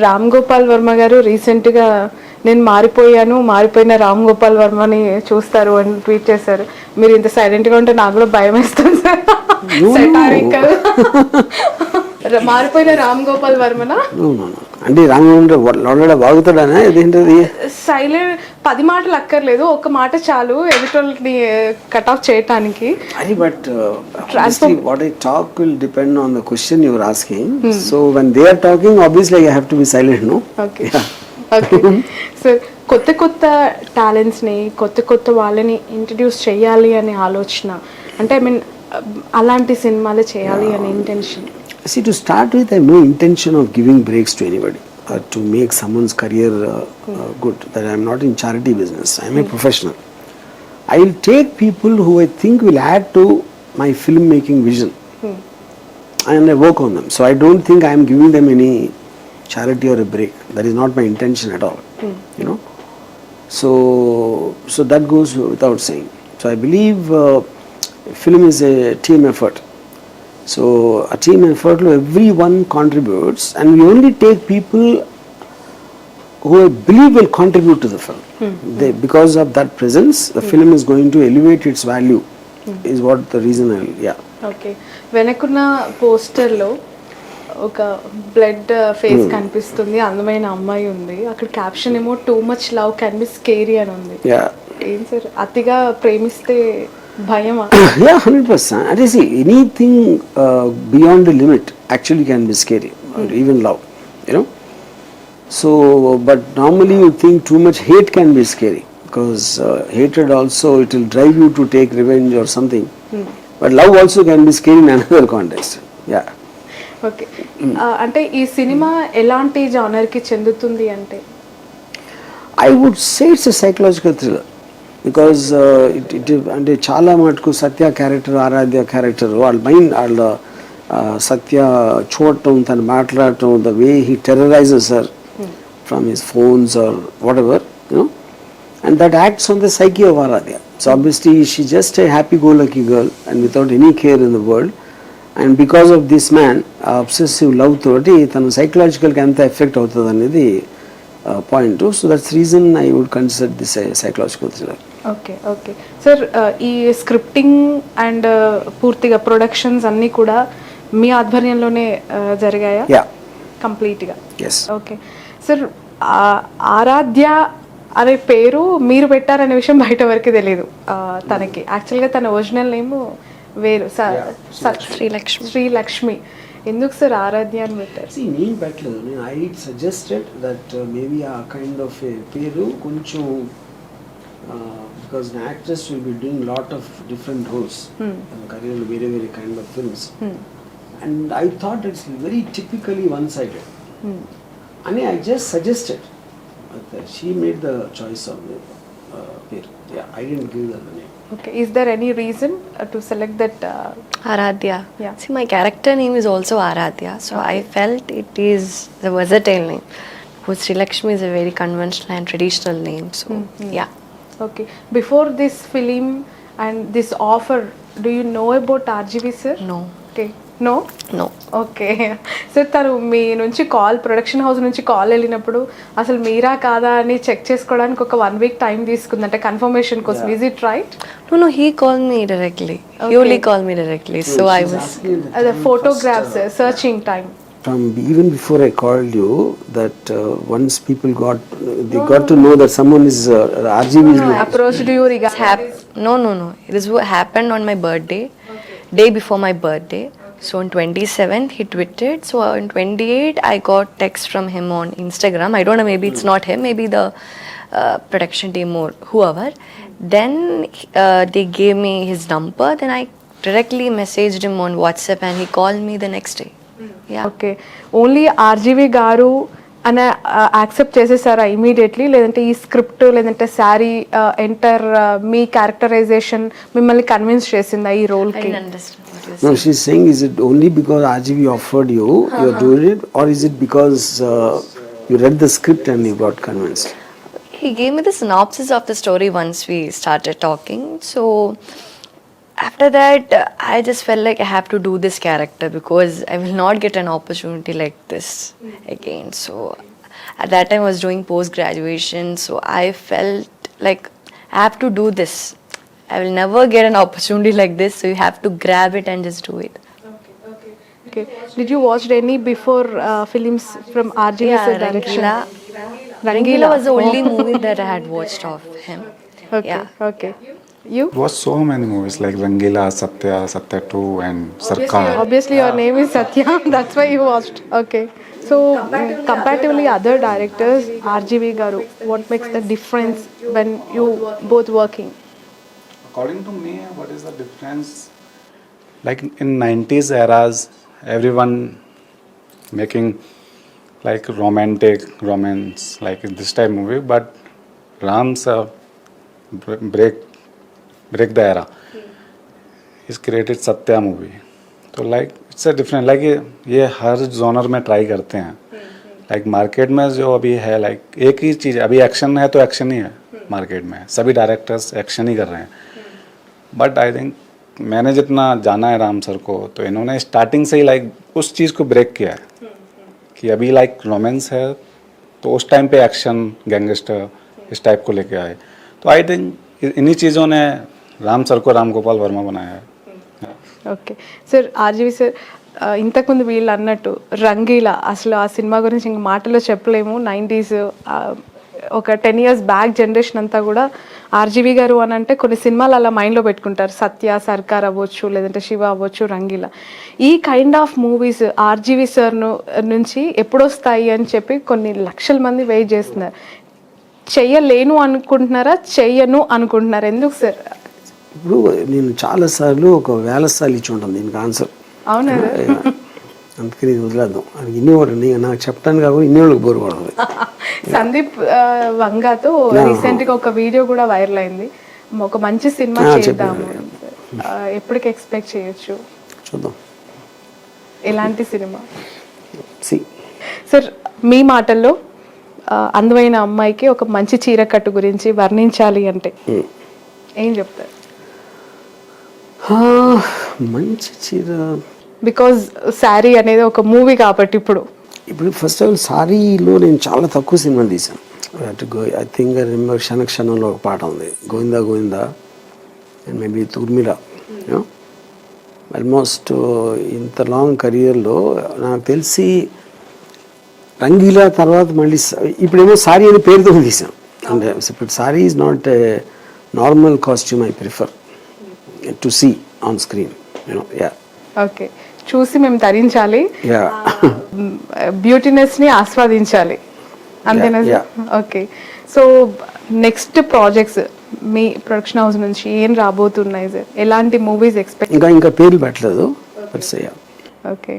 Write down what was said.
రామ్ గోపాల్ వర్మ గారు రీసెంట్గా నేను మారిపోయిన రామ్ గోపాల్ వర్మని చూస్తారు అని ట్వీట్ చేశారు. మీరు ఇంత సైలెంట్గా ఉంటే నాకు కూడా భయం వేస్తుంది సార్. సెటారికల్ మారిపోయిన రామ్ గోపాల్ వర్మనా అంటే రాంగోపాల్ బాగుతాడనే ఇదేంటది సైలెంట్ 10 మాటలు అక్కర్లేదు, ఒక మాట చాలు ఎడిటోర్ని కట్ ఆఫ్ చేయటానికి. అది but what I talk will depend on the question you are asking. So when they are talking, obviously I have to be silent, no? Okay okay sir, కొత్త కొత్త టాలెంట్స్ని కొత్త వాళ్ళని ఇంట్రడ్యూస్ చేయాలి అనే ఆలోచన, అంటే ఐ మీన్ అలాంటి సినిమాలు చేయాలి అనే intention. See, to start with, I have no intention of giving breaks to anybody to make someone's career good. That I am not in charity business. I am a professional. I will take people who I think will add to my filmmaking vision, and I work on them. So I don't think I am giving them any charity or a break. That is not my intention at all. You know. So that goes without saying. So I believe film is a team effort. So a team effort lo everyone contributes, and we only take people who I believe will contribute to the film. Because of that presence, the film is going to elevate its value. Is what the reason I will, yeah. Okay, వెనకున్న పోస్టర్లో ఒక blood face కనిపిస్తుంది, అందమైన అమ్మాయి ఉంది, అక్కడ caption ఏమో too much love can be scary అని ఉంది. Yeah. ఏం సార్, అతిగా ప్రేమిస్తే భయమా? Yeah, 100%. And you see, anything beyond the limit actually can be scary, or even love, you know. So, but normally you think too much hate can be scary, because hatred also, it will drive you to take revenge or something. But love also can be scary in another context. Yeah. Okay, అంటే ఈ cinema ఎలాంటి జానర్కి చెందుతుంది అంటే? I would say it's a psychological thriller. Because అంటే చాలా మటుకు Satya character, Aaradhya character, వాళ్ళ mind, వాళ్ళ సత్య చూడటం, తను మాట్లాడటం, the way he terrorises her from his phones or whatever, you know, and that acts on the psyche of Aaradhya. So obviously she just a happy go lucky girl and without any care in the world, and because of this man obsessive love తోటి తను సైకలాజికల్గా ఎంత effect అవుతుంది అనేది point. So that's reason I would consider this psychological thriller. Okay okay sir, ఈ scripting and పూర్తిగా productions అన్నీ కూడా మీ ఆధ్వర్యంలోనే జరిగాయా? యా, కంప్లీట్గా. ఎస్. ఓకే సార్, ఆరాధ్య అనే పేరు మీరు పెట్టారనే విషయం బయట వరకు తెలియదు. తనకి యాక్చువల్గా తన ఒరిజినల్ నేమ్ వేరు, శ్రీలక్ష్మి. ఎందుకు సార్ ఆరాధ్య అని పెట్టారు? నేను పెట్టలేదు, నేను ఐ సజెస్టెడ్ దట్ మేబీ ఆ కైండ్ ఆఫ్ పేరు కొంచెం because an actress will be doing lot of different roles in career, very kind of films, and I thought it's very typically one-sided, and I just suggested, but she made the choice of the pair. Yeah, I didn't give her the name. Okay, is there any reason to select that Aradhya? Yeah. See, my character name is also Aradhya, so I felt it is the versatile name. Because Srilakshmi is a very conventional and traditional name, so yeah. Okay, before this film and this offer, do you know about RGV sir? No. Okay, no? No. Okay sir, తను మీ నుంచి call, production house నుంచి call వెళ్ళినప్పుడు అసలు మీరా కాదా అని check చేసుకోవడానికి ఒక 1 week time తీసుకుంది, అంటే కన్ఫర్మేషన్ కోసం. Is it right? No, he called me directly. Okay. He only called me directly, so I was... The photographs, searching time. From even before I called you, that once people got to know that someone is RGV is like, Approached you regarding No. It is what happened on my birthday, day before my birthday. So on 27th he tweeted. So on 28th I got text from him on Instagram. I don't know, maybe it's not him, maybe the production team or whoever. Then they gave me his number. Then I directly messaged him on WhatsApp and he called me the next day. Yeah. Okay, only RGV గారు అని accept చేసేసారా immediately, లేదంటే ఈ script లేదంటే sari enter మీ characterisation మిమ్మల్ని convince చేసిందా ఈ role I కి? didn't understand what you no, said. she's saying, is it only because RGV offered you, you're doing it, or is it because you read the script and you got convinced? He gave me the synopsis of the story once we started talking. So after that, I just felt like I have to do this character because I will not get an opportunity like this again. So at that time I was doing post graduation, so I felt like I have to do this. I will never get an opportunity like this, so you have to grab it and just do it. Okay. Did you watch any before films from RGV Yeah, sir direction? Rangila was the only movie that I had watched of him. Okay. Yeah. Okay. You? Watched so many movies like Rangila, Satya, Satya 2 and Sarkar. Obviously, your name is Satya. That's why you watched. Okay. So, comparatively other directors, RGV Garu, what makes the difference when you both working? According to me, what is the difference? Like in 90s eras, everyone making like romantic romance, like in this type movie, but Ram's break the era. He's created Satya movie. तो like it's a different like ये हर genre में try करते हैं. Like market में जो अभी है like एक ही चीज़ अभी एक्शन है तो एक्शन ही है मार्केट में. सभी डायरेक्टर्स एक्शन ही कर रहे हैं. बट आई थिंक मैंने जितना जाना है राम सर को तो इन्होंने स्टार्टिंग से ही लाइक उस चीज़ को ब्रेक किया है कि अभी लाइक रोमांस है तो उस टाइम पे एक्शन गैंगस्टर इस टाइप को लेके आए. तो आई थिंक इन्हीं चीज़ों ने राम सर को राम गोपाल वर्मा बनाया है. ఓకే సార్ ఆర్జీవి సార్ ఇంతకుముందు వీళ్ళు అన్నట్టు రంగీలా అసలు ఆ సినిమా గురించి ఇంక మాటలో చెప్పలేము. 90s ఒక 10 years బ్యాక్ జనరేషన్ అంతా కూడా ఆర్జీవి గారు అని అంటే కొన్ని సినిమాలు అలా మైండ్లో పెట్టుకుంటారు. సత్య, సర్కార్ అవ్వచ్చు, లేదంటే శివ అవ్వచ్చు, రంగీలా. ఈ kind of movies RGV sir నుంచి ఎప్పుడొస్తాయి అని చెప్పి కొన్ని లక్షల మంది వెయిట్ చేస్తున్నారు. చెయ్యలేను అనుకుంటున్నారా, చెయ్యను అనుకుంటున్నారా? ఎందుకు సార్? ఇప్పుడు నేను చాలాసార్లు ఒక 1000 సార్లు ఇచ్చి ఉంటాను దీనికి ఆన్సర్. అవునా? అందుకని ఇది వదిలేద్దాం. అది ఇన్నివాడు నాకు చెప్పడానికి కాకుండా ఇన్నివాళ్ళకి బోరు పడుతుంది. సందీప్ వంగాతో రీసెంట్ గా ఒక వీడియో కూడా వైరల్ అయింది. ఒక మంచి సినిమా చేద్దాము, ఎప్పటికి ఎక్స్పెక్ట్ చేయొచ్చు? చూద్దాం ఎలాంటి సినిమా. సి సార్ మీ మాటల్లో అందమైన అమ్మాయికి ఒక మంచి చీర కట్టు గురించి వర్ణించాలి అంటే ఏం చెప్తారు? మంచి చీర బికాజ్ శారీ అనేది ఒక మూవీ కాబట్టి ఇప్పుడు ఫస్ట్ ఆఫ్ ఆల్ సారీలో నేను చాలా తక్కువ సినిమాలు తీసాను. ఐ థింక్ ఐ రిమెంబర్ క్షణక్షణంలో ఒక పాట ఉంది, గోవిందా గోవిందా అండ్ మేబీ తూర్మిళ. ఆల్మోస్ట్ ఇంత లాంగ్ కెరియర్లో నాకు తెలిసి రంగీలా తర్వాత మళ్ళీ ఇప్పుడేమో సారీ అనే పేరుతో తీసాను. అంటే ఇప్పుడు sari is not a normal costume. I prefer to see on screen. Okay, చూసి మేము ధరించాలి, యా బ్యూటీనెస్ ని ఆస్వాదించాలి, అంతేనా? ఓకే, సో నెక్స్ట్ ప్రాజెక్ట్స్ మీ ప్రొడక్షన్ హౌస్ నుంచి ఏం రాబోతున్నాయి సార్? ఎలాంటి మూవీస్ ఎక్స్పెక్ట్? ఇంకా పేర్లు పెట్టలేదు. ఓకే.